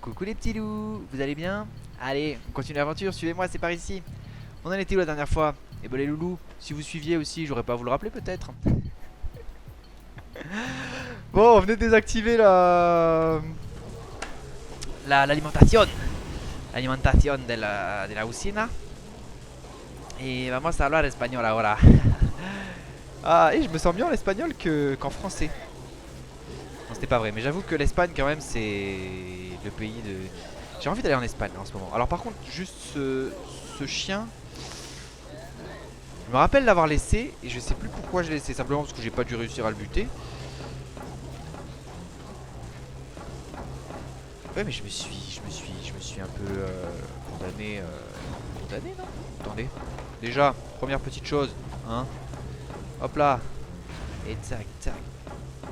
Coucou les petits loups, vous allez bien? Allez, on continue l'aventure, suivez-moi, c'est par ici. On en était où la dernière fois? Et ben les loulous, si vous suiviez aussi, j'aurais pas à vous le rappeler peut-être. Bon, on venait de désactiver l'alimentation. L'alimentation de la usina. Et vamos a hablar espagnol ahora. Ah, et je me sens mieux en espagnol qu'en français. Non, c'était pas vrai, mais j'avoue que l'Espagne quand même c'est le pays de... J'ai envie d'aller en Espagne là, en ce moment. Alors par contre, juste ce chien, je me rappelle l'avoir laissé et je sais plus pourquoi je l'ai laissé, simplement parce que j'ai pas dû réussir à le buter. Ouais, mais je me suis un peu condamné, condamné non? Attendez, déjà première petite chose, hein. Hop là, et tac tac.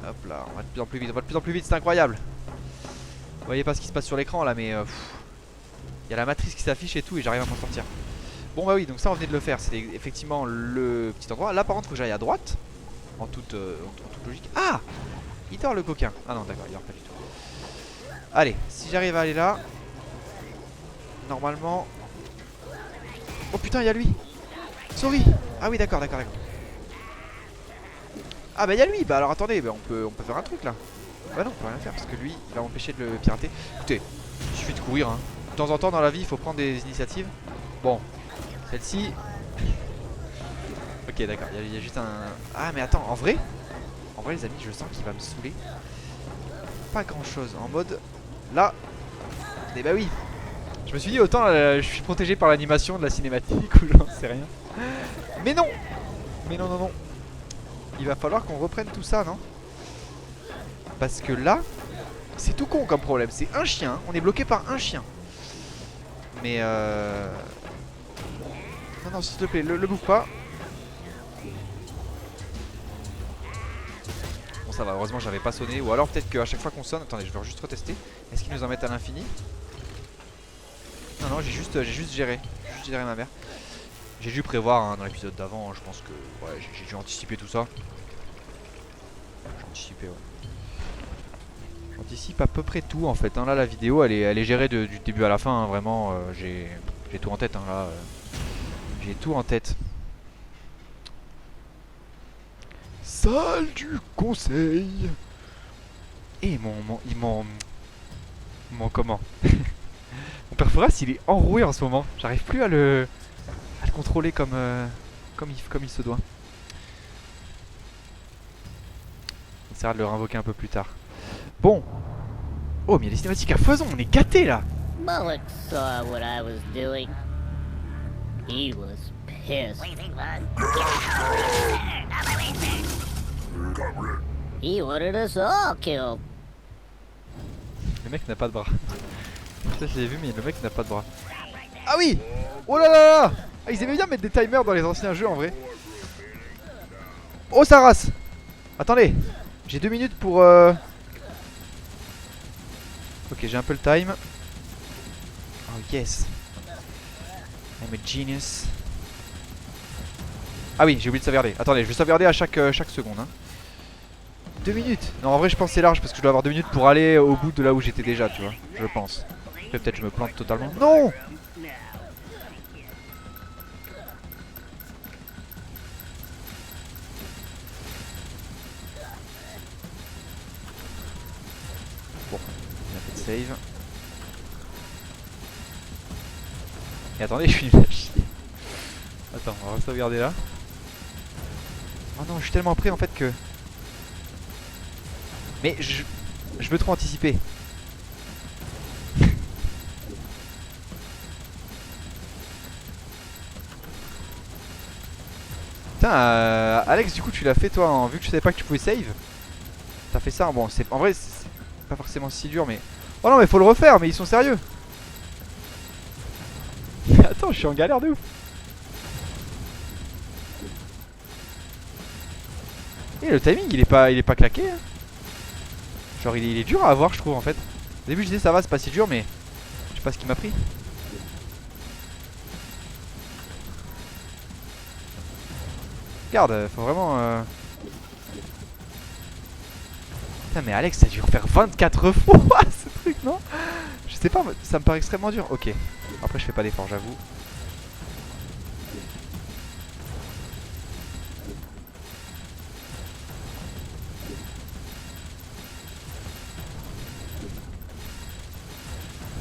Hop là, on va de plus en plus vite, on va de plus en plus vite, c'est incroyable. Vous voyez pas ce qui se passe sur l'écran là, mais il y a la matrice qui s'affiche et tout, et j'arrive à m'en sortir. Bon bah oui, donc ça on venait de le faire, c'était effectivement le petit endroit. Là par contre faut que j'aille à droite, en toute logique. Ah, il dort le coquin. Ah non d'accord, il dort pas du tout. Allez, si j'arrive à aller là, normalement... Oh putain, il y a lui. Sorry. Ah oui d'accord, d'accord, d'accord. Ah bah il y a lui, bah alors attendez, bah, on peut faire un truc là. Bah non, on peut rien faire parce que lui, il va m'empêcher de le pirater. Écoutez, il suffit de courir hein. De temps en temps dans la vie, il faut prendre des initiatives. Bon, celle-ci... Ok d'accord, il y a juste un... Ah mais attends, en vrai les amis, je sens qu'il va me saouler. Pas grand chose, en mode... Là... Et bah oui. Je me suis dit autant je suis protégé par l'animation de la cinématique ou j'en sais rien. Mais non. Mais non non non. Il va falloir qu'on reprenne tout ça non? Parce que là... C'est tout con comme problème, c'est un chien, on est bloqué par un chien. Mais non non s'il te plaît, le bouffe pas. Bon ça va, heureusement j'avais pas sonné. Ou alors peut-être qu'à chaque fois qu'on sonne... Attendez, je vais juste retester. Est-ce qu'ils nous en mettent à l'infini? Non non, j'ai juste géré. J'ai juste géré ma mère. J'ai dû prévoir hein, dans l'épisode d'avant hein, je pense que... Ouais, j'ai dû anticiper tout ça. J'ai anticipé ouais. J'anticipe à peu près tout en fait hein. Là la vidéo elle est gérée du début à la fin hein. Vraiment j'ai tout en tête hein, là j'ai tout en tête. Salle du conseil. Et mon comment mon Perforas il est enroué en ce moment. J'arrive plus à le contrôler comme il se doit. On essaiera de le réinvoquer un peu plus tard. Bon. Oh mais il y a des cinématiques à foison, on est gâtés là. Bullock saw what I was doing. He was pissed. He wanted us all killed. Le mec n'a pas de bras. Ça je l'ai vu mais le mec n'a pas de bras. Ah oui. Oh là là là. Ah, ils aimaient bien mettre des timers dans les anciens jeux en vrai. Oh sa race. Attendez. J'ai 2 minutes pour Ok j'ai un peu le time. Oh yes. I'm a genius. Ah oui j'ai oublié de sauvegarder. Attendez je vais sauvegarder à chaque seconde hein. 2 minutes. Non en vrai je pense que c'est large parce que je dois avoir 2 minutes pour aller au bout de là où j'étais déjà tu vois. Je pense. Après peut-être je me plante totalement. Non. Bon, on a fait de save. Et attendez, je suis nul à chier. Attends, on va sauvegarder là. Oh non, je suis tellement prêt en fait que... Mais je veux trop anticiper. Putain, Alex, du coup, tu l'as fait toi, hein, vu que tu savais pas que tu pouvais save. T'as fait ça, bon, en vrai, c'est pas forcément si dur, mais... Oh non, mais faut le refaire, mais ils sont sérieux. Attends, je suis en galère de ouf. Et le timing, il est pas claqué. Hein. Genre, il est dur à avoir, je trouve, en fait. Au début, je disais, ça va, c'est pas si dur, mais... Je sais pas ce qui m'a pris. Regarde, faut vraiment... Putain, mais Alex, ça a dû refaire 24 fois, ce truc, non? Je C'était pas... Ça me paraît extrêmement dur. Ok. Après je fais pas d'effort, j'avoue.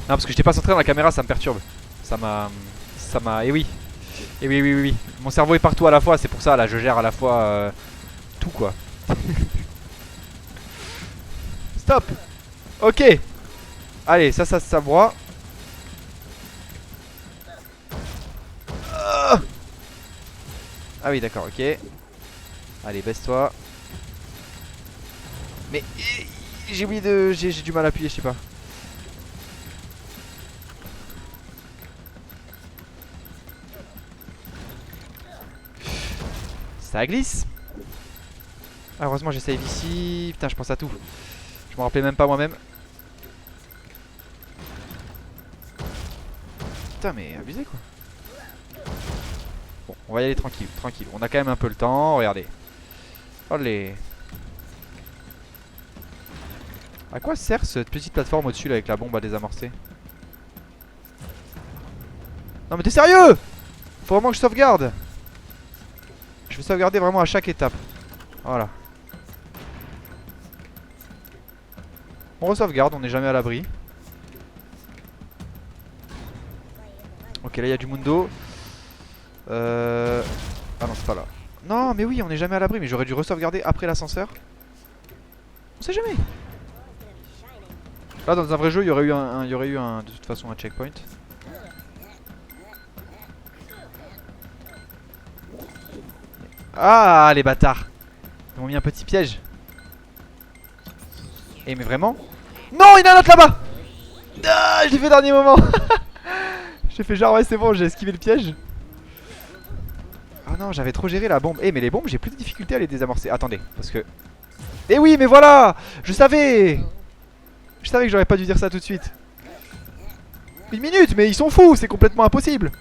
Non parce que j'étais pas centré dans la caméra, ça me perturbe. Ça m'a... Eh oui. Eh oui, oui, oui, oui. Mon cerveau est partout à la fois, c'est pour ça là, je gère à la fois tout quoi. Stop. Ok. Allez, ça broie. Ah oui, d'accord, ok. Allez, baisse-toi. Mais j'ai oublié de... J'ai du mal à appuyer, je sais pas. Ça glisse. Ah, heureusement j'ai save ici. Putain, je pense à tout. Je me rappelais même pas moi-même. Putain, mais abusé quoi. Bon, on va y aller tranquille, tranquille. On a quand même un peu le temps, regardez. Allez. À quoi sert cette petite plateforme au-dessus là avec la bombe à désamorcer? Non mais t'es sérieux? Faut vraiment que je sauvegarde. Je vais sauvegarder vraiment à chaque étape. Voilà. On re-sauvegarde, on n'est jamais à l'abri. Ok, là il y a du Mundo. Ah non, c'est pas là. Non, mais oui, on n'est jamais à l'abri, mais j'aurais dû re-sauvegarder après l'ascenseur. On sait jamais. Là, dans un vrai jeu, il y aurait eu de toute façon un checkpoint. Ah, les bâtards. Ils m'ont mis un petit piège. Eh, mais vraiment? Non, il y en a un autre là-bas. Ah, je l'ai fait au dernier moment. J'ai fait genre, ouais, c'est bon, j'ai esquivé le piège. Ah non, j'avais trop géré la bombe. Eh, mais les bombes, j'ai plus de difficulté à les désamorcer. Attendez, parce que... Eh oui, mais voilà. Je savais que j'aurais pas dû dire ça tout de suite. Une minute, mais ils sont fous, c'est complètement impossible.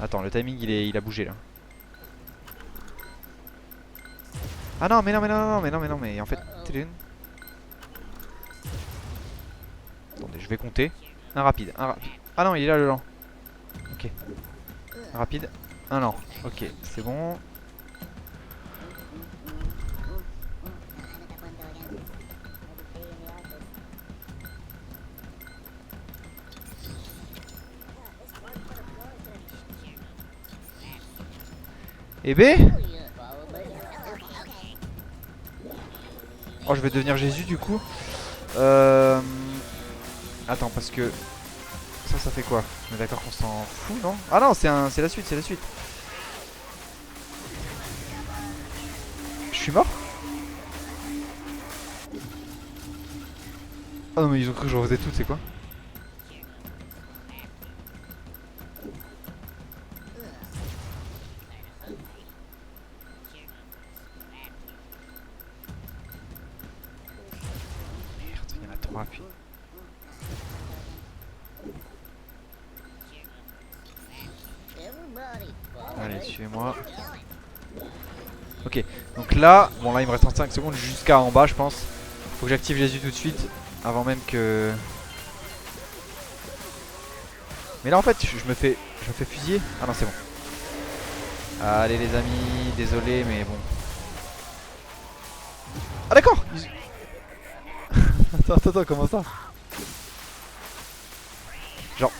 Attends, le timing il a bougé là. Ah non, mais non, mais non, non, mais non, mais non, mais en fait, attendez, je vais compter. Un rapide, un rapide. Ah non, il est là le lent. Ok. Un rapide, un lent. Ok, c'est bon. Et B. Oh, je vais devenir Jésus du coup. Attends, parce que ça fait quoi? On est d'accord qu'on s'en fout, non? Ah non, c'est la suite, c'est la suite. Je suis mort? Ah non, mais ils ont cru que je refaisais tout, c'est quoi? Merde, il y en a 3 puis. Allez, suivez-moi. Ok, donc là, bon là il me reste 35 secondes jusqu'à en bas je pense. Faut que j'active Jésus tout de suite, avant même que... Mais là en fait je me fais fusiller. Ah non c'est bon. Allez les amis, désolé mais bon. Ah d'accord. Attends, comment ça? Genre...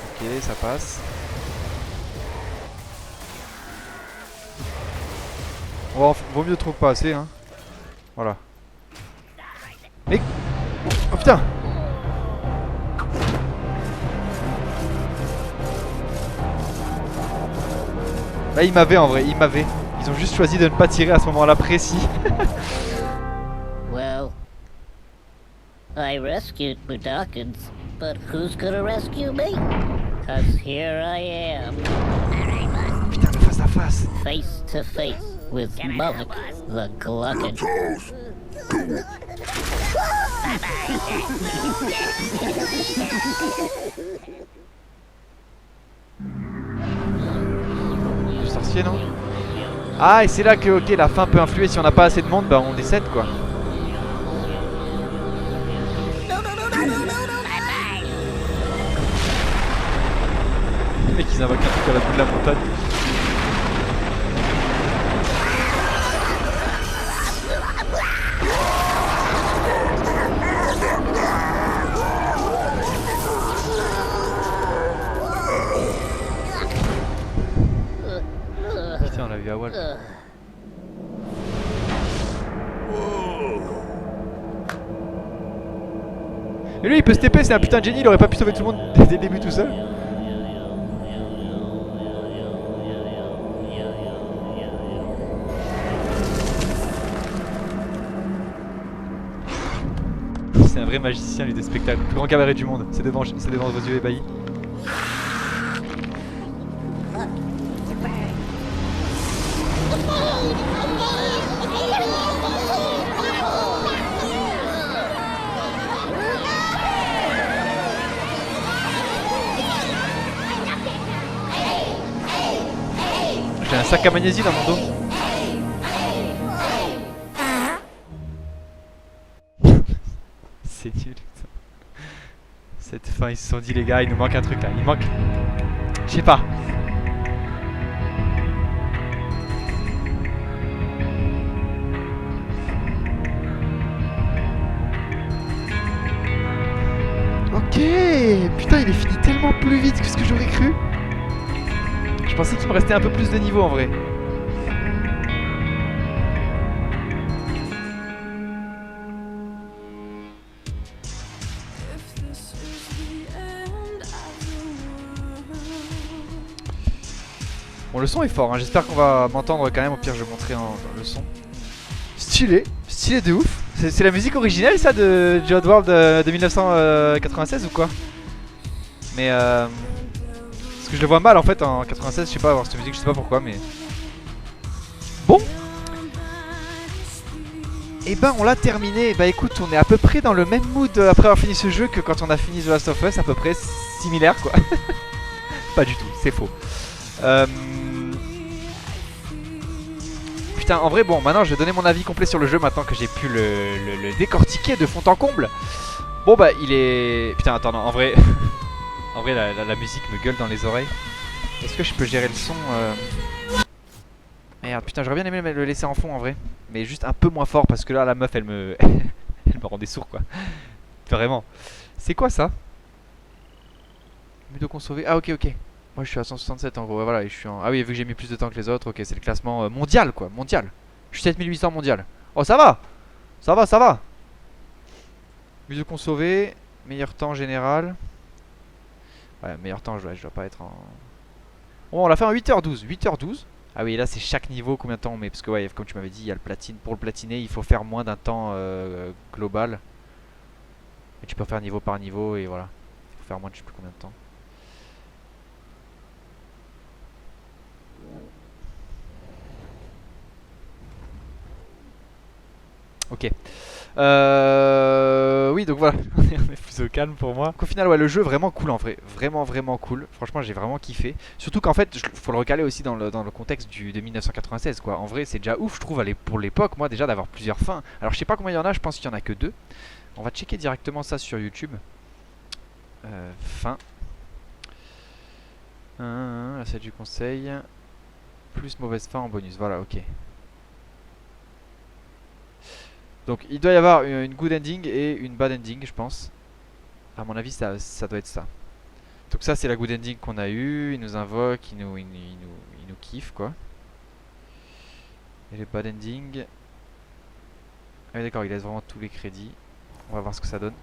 Ok, ça passe. Bon, vaut mieux trop que pas assez, hein. Voilà. Mais... Oh putain! Là, il m'avait en vrai, il m'avait. Ils ont juste choisi de ne pas tirer à ce moment-là précis. Well, I rescued Budakins, but who's gonna rescue me? 'Cause here I am, Putain, le face à face. face to face with Mullick the Glutton. entier, non? Ah, et c'est là que, ok, la faim peut influer. Si on n'a pas assez de monde, bah on décède, quoi. Les mecs, ils invoquent un truc à la bout de la montagne. Putain, on l'a vu à Wall. Et lui il peut se TP, c'est un putain de génie, il aurait pas pu sauver tout le monde dès le début tout seul. C'est un vrai magicien lui des spectacles, le plus grand cabaret du monde, c'est devant vos yeux ébahis. J'ai un sac à magnésie dans mon dos. C'est nul. Cette fin, ils se sont dit les gars, il nous manque un truc là. Il manque... Je sais pas. Ok. Putain, il est fini tellement plus vite que ce que j'aurais cru. Je pensais qu'il me restait un peu plus de niveau en vrai. Bon, le son est fort, hein. J'espère qu'on va m'entendre quand même. Au pire, je vais montrer le son. Stylé, stylé de ouf. C'est la musique originelle ça de Odd World de 1996 ou quoi? Mais parce que je le vois mal en fait en 96, je sais pas avoir cette musique, je sais pas pourquoi mais... Bon. Et ben on l'a terminé, bah écoute on est à peu près dans le même mood après avoir fini ce jeu que quand on a fini The Last of Us, à peu près similaire quoi. Pas du tout, c'est faux. Putain en vrai bon maintenant je vais donner mon avis complet sur le jeu maintenant que j'ai pu le décortiquer de fond en comble. Bon bah il est... Putain attends non en vrai... En vrai la musique me gueule dans les oreilles. Est-ce que je peux gérer le son Merde putain j'aurais bien aimé le laisser en fond en vrai. Mais juste un peu moins fort parce que là la meuf elle me... elle me rendait sourd quoi. Vraiment. C'est quoi ça? Mudo sauvé. Ah ok ok. Moi je suis à 167 en gros, voilà, et je suis en... Ah oui, vu que j'ai mis plus de temps que les autres, ok, c'est le classement mondial quoi, mondial. Je suis 7800 mondial. Oh ça va. Ça va, ça va. Mudo sauvé, meilleur temps général. Ouais, meilleur temps, je dois pas être en... Bon, on l'a fait en 8h12, 8h12. Ah oui, là c'est chaque niveau, combien de temps on met? Parce que ouais, comme tu m'avais dit, il y a le platine. Pour le platiner, il faut faire moins d'un temps global. Et tu peux faire niveau par niveau, et voilà. Il faut faire moins de je sais plus combien de temps. Ok. Oui, donc voilà, on est plus au calme pour moi. Donc, au final, ouais, le jeu vraiment cool en vrai, vraiment vraiment cool. Franchement, j'ai vraiment kiffé. Surtout qu'en fait, faut le recaler aussi dans le contexte de 1996 quoi. En vrai, c'est déjà ouf, je trouve, pour l'époque, moi déjà d'avoir plusieurs fins. Alors, je sais pas combien il y en a, je pense qu'il y en a que 2. On va checker directement ça sur YouTube. Fin. La celle du conseil. Plus mauvaise fin en bonus. Voilà, ok. Donc il doit y avoir une good ending et une bad ending, je pense. À mon avis, ça doit être ça. Donc ça, c'est la good ending qu'on a eu. Il nous invoque, il nous kiffe, quoi. Et les bad ending... Ah oui, d'accord, il laisse vraiment tous les crédits. On va voir ce que ça donne.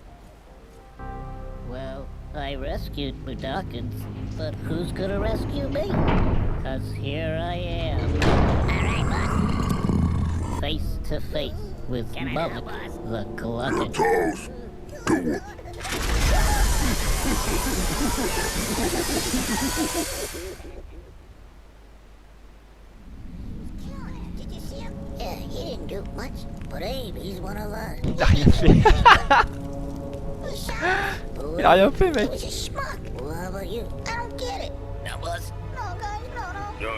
Well, I rescued Budokins, but who's gonna rescue me? 'Cause here I am. Alright, boss. Face to face with Mullet, the glutton. Did you see him? Yeah, he didn't do much, but Abe, he's one of us. Il a rien fait. He shot him. Il a rien fait, He mec. was a schmuck. Well, how about you? I don't get it. No, boss. No, guys, no.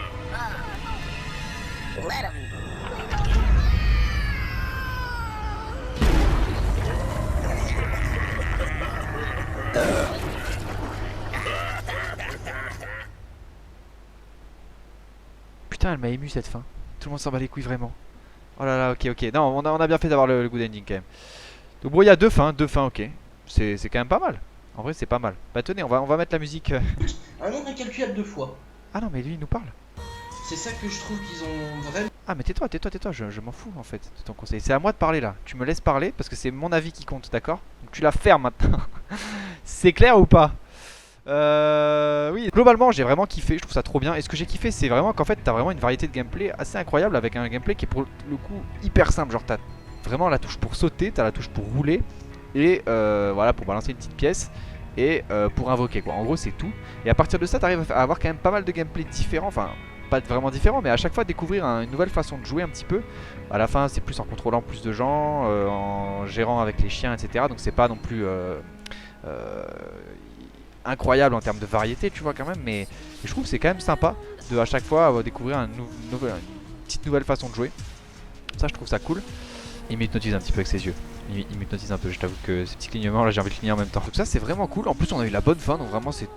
Let him. Putain, elle m'a ému cette fin. Tout le monde s'en bat les couilles vraiment. Oh là là, ok, ok. Non, on a bien fait d'avoir le good ending quand même. Donc bon, il y a deux fins, ok. C'est quand même pas mal. En vrai, c'est pas mal. Bah tenez, on va mettre la musique. Un nombre incalculable de fois. Ah non, mais lui, il nous parle. C'est ça que je trouve qu'ils ont vraiment. Ah mais tais-toi, je m'en fous en fait de ton conseil. C'est à moi de parler là. Tu me laisses parler parce que c'est mon avis qui compte, d'accord? Donc tu la fermes maintenant. C'est clair ou pas? Oui, globalement j'ai vraiment kiffé, je trouve ça trop bien. Et ce que j'ai kiffé c'est vraiment qu'en fait t'as vraiment une variété de gameplay assez incroyable avec un gameplay qui est pour le coup hyper simple. Genre t'as vraiment la touche pour sauter, t'as la touche pour rouler et voilà pour balancer une petite pièce et pour invoquer quoi. En gros c'est tout. Et à partir de ça t'arrives à avoir quand même pas mal de gameplay différents, enfin pas vraiment différents mais à chaque fois découvrir une nouvelle façon de jouer un petit peu. À la fin c'est plus en contrôlant plus de gens, en gérant avec les chiens etc. Donc c'est pas non plus incroyable en termes de variété tu vois quand même, mais je trouve que c'est quand même sympa de à chaque fois découvrir une petite nouvelle façon de jouer. Ça je trouve ça cool. Il m'hypnotise un petit peu avec ses yeux. Il m'hypnotise un peu, je t'avoue que ces petits clignements là j'ai envie de cligner en même temps. Donc ça c'est vraiment cool, en plus on a eu la bonne fin donc vraiment c'est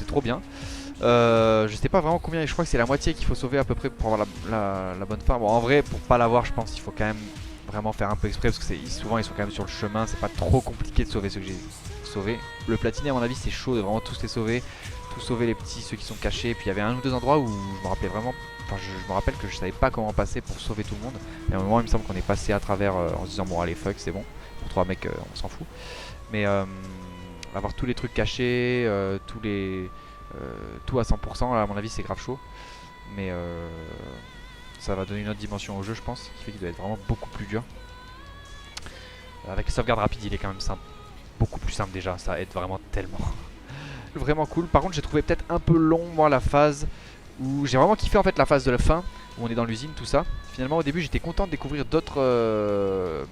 trop bien. Je sais pas vraiment combien, je crois que c'est la moitié qu'il faut sauver à peu près pour avoir la bonne fin. Bon en vrai pour pas l'avoir je pense qu'il faut quand même vraiment faire un peu exprès parce que souvent ils sont quand même sur le chemin, c'est pas trop compliqué de sauver ceux que j'ai sauvés. Le platiner à mon avis c'est chaud de vraiment tous les sauver, tous sauver les petits, ceux qui sont cachés. Puis il y avait un ou deux endroits où je me rappelais vraiment, enfin je me rappelle que je savais pas comment passer pour sauver tout le monde. Et à un moment il me semble qu'on est passé à travers en se disant bon allez fuck c'est bon, pour 3 mecs on s'en fout. Mais avoir tous les trucs cachés, tout à 100% là, à mon avis c'est grave chaud. Mais ça va donner une autre dimension au jeu je pense, qui fait qu'il doit être vraiment beaucoup plus dur. Avec le sauvegarde rapide il est quand même simple, beaucoup plus simple déjà, ça aide vraiment tellement. Vraiment cool. Par contre j'ai trouvé peut-être un peu long moi la phase où j'ai vraiment kiffé en fait la phase de la fin où on est dans l'usine tout ça. Finalement au début j'étais content de découvrir d'autres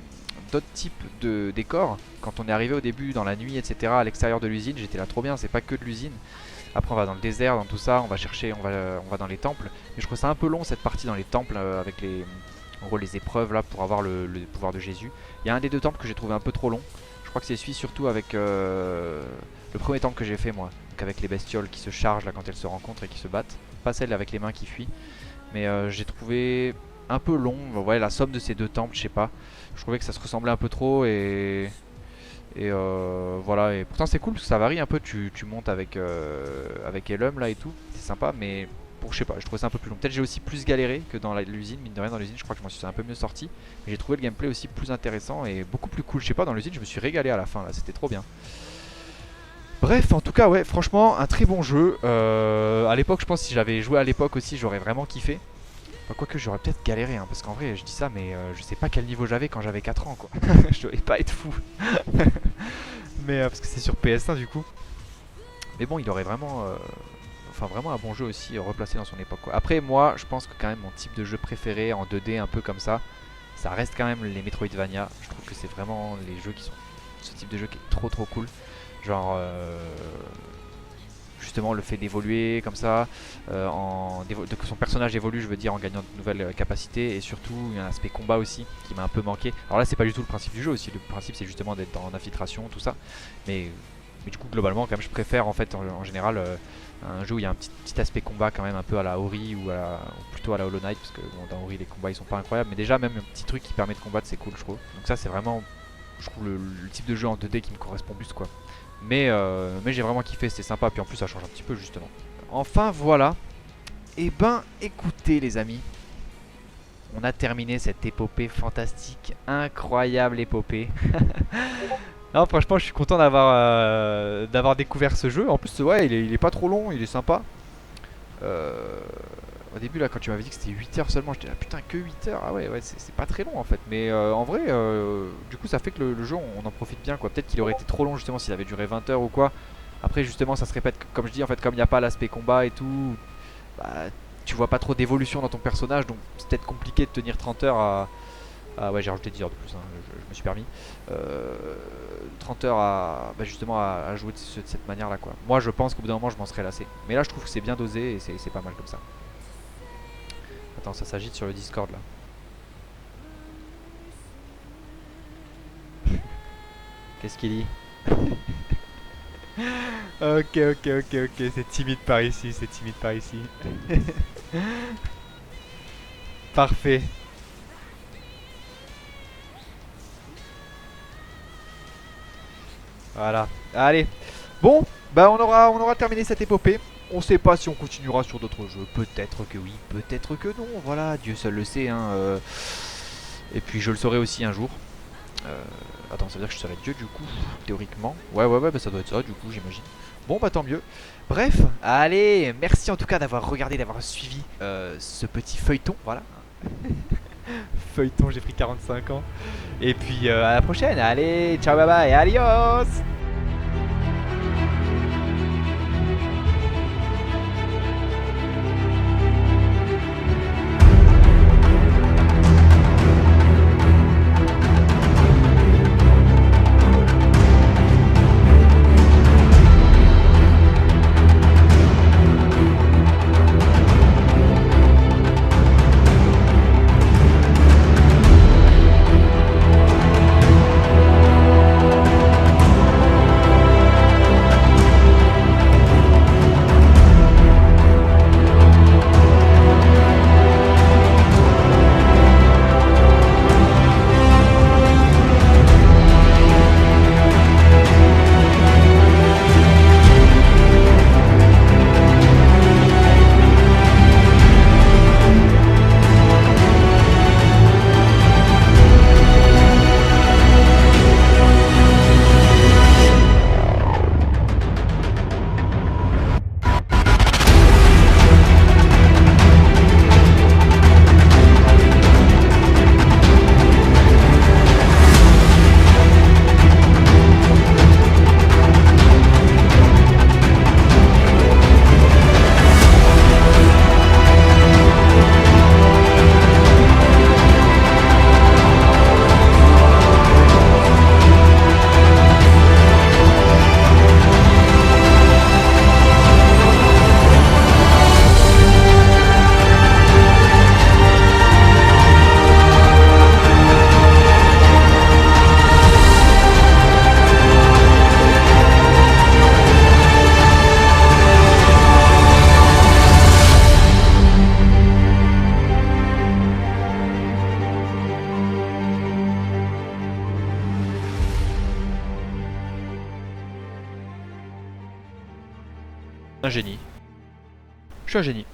types de décors. Quand on est arrivé au début dans la nuit etc à l'extérieur de l'usine j'étais là trop bien, c'est pas que de l'usine. Après on va dans le désert, dans tout ça, on va chercher, on va dans les temples. Mais je trouve ça un peu long cette partie dans les temples avec en gros les épreuves là pour avoir le pouvoir de Jésus. Il y a un des deux temples que j'ai trouvé un peu trop long. Je crois que c'est celui surtout avec le premier temple que j'ai fait moi. Donc avec les bestioles qui se chargent là quand elles se rencontrent et qui se battent. Pas celle avec les mains qui fuient. Mais j'ai trouvé un peu long, ouais, la somme de ces deux temples, je sais pas. Je trouvais que ça se ressemblait un peu trop et voilà. Et pourtant c'est cool parce que ça varie un peu, tu montes avec Elum là et tout, c'est sympa mais je sais pas, je trouvais ça un peu plus long. Peut-être j'ai aussi plus galéré que dans l'usine, mine de rien dans l'usine je crois que je m'en suis un peu mieux sorti. Mais j'ai trouvé le gameplay aussi plus intéressant et beaucoup plus cool, je sais pas, dans l'usine je me suis régalé à la fin là, c'était trop bien. Bref, en tout cas ouais, franchement un très bon jeu. À l'époque je pense que si j'avais joué à l'époque aussi j'aurais vraiment kiffé. Enfin, quoique j'aurais peut-être galéré hein, parce qu'en vrai je dis ça mais je sais pas quel niveau j'avais quand j'avais 4 ans quoi. Je devais pas être fou. Mais parce que c'est sur PS1 du coup. Mais bon il aurait vraiment enfin vraiment un bon jeu aussi replacé dans son époque quoi. Après moi je pense que quand même mon type de jeu préféré en 2D un peu comme ça reste quand même les Metroidvania. Je trouve que c'est vraiment les jeux qui sont ce type de jeu qui est trop cool. Genre justement le fait d'évoluer comme ça, que son personnage évolue je veux dire en gagnant de nouvelles capacités. Et surtout il y a un aspect combat aussi qui m'a un peu manqué. Alors là c'est pas du tout le principe du jeu aussi, le principe c'est justement d'être en infiltration tout ça. Mais du coup globalement quand même je préfère en fait en général un jeu où il y a un petit aspect combat quand même un peu à la Ori ou plutôt à la Hollow Knight. Parce que bon, dans Ori les combats ils sont pas incroyables, mais déjà même un petit truc qui permet de combattre c'est cool je trouve. Donc ça c'est vraiment je trouve le type de jeu en 2D qui me correspond plus quoi. Mais j'ai vraiment kiffé, c'était sympa, puis en plus ça change un petit peu justement. Enfin voilà. Et ben écoutez les amis, on a terminé cette épopée fantastique, incroyable épopée. Non franchement je suis content d'avoir découvert ce jeu. En plus ouais il est pas trop long, il est sympa. Au début là quand tu m'avais dit que c'était 8 heures seulement, j'étais là putain que 8 heures. Ah ouais c'est pas très long en fait. Mais en vrai du coup ça fait que le jeu on en profite bien quoi. Peut-être qu'il aurait été trop long justement s'il avait duré 20 heures ou quoi. Après justement ça se répète comme je dis en fait, comme il n'y a pas l'aspect combat et tout, bah, tu vois pas trop d'évolution dans ton personnage. Donc c'est peut-être compliqué de tenir 30 heures à ouais j'ai rajouté 10 heures de plus hein, je me suis permis 30 heures bah, justement à jouer de cette manière là quoi. Moi je pense qu'au bout d'un moment je m'en serais lassé. Mais là je trouve que c'est bien dosé et c'est pas mal comme ça. Attends, ça s'agite sur le Discord là. Qu'est-ce qu'il dit? Ok, c'est timide par ici, c'est timide par ici. Parfait. Voilà. Allez. Bon, bah on aura terminé cette épopée. On sait pas si on continuera sur d'autres jeux. Peut-être que oui, peut-être que non. Voilà, Dieu seul le sait. Hein, et puis je le saurai aussi un jour. Attends, ça veut dire que je serai Dieu du coup, théoriquement. Ouais, bah ça doit être ça du coup, j'imagine. Bon, bah tant mieux. Bref, allez, merci en tout cas d'avoir regardé, d'avoir suivi ce petit feuilleton. Voilà. Feuilleton, j'ai pris 45 ans. Et puis à la prochaine. Allez, ciao, bye bye, adios. Un génie. Je suis un génie.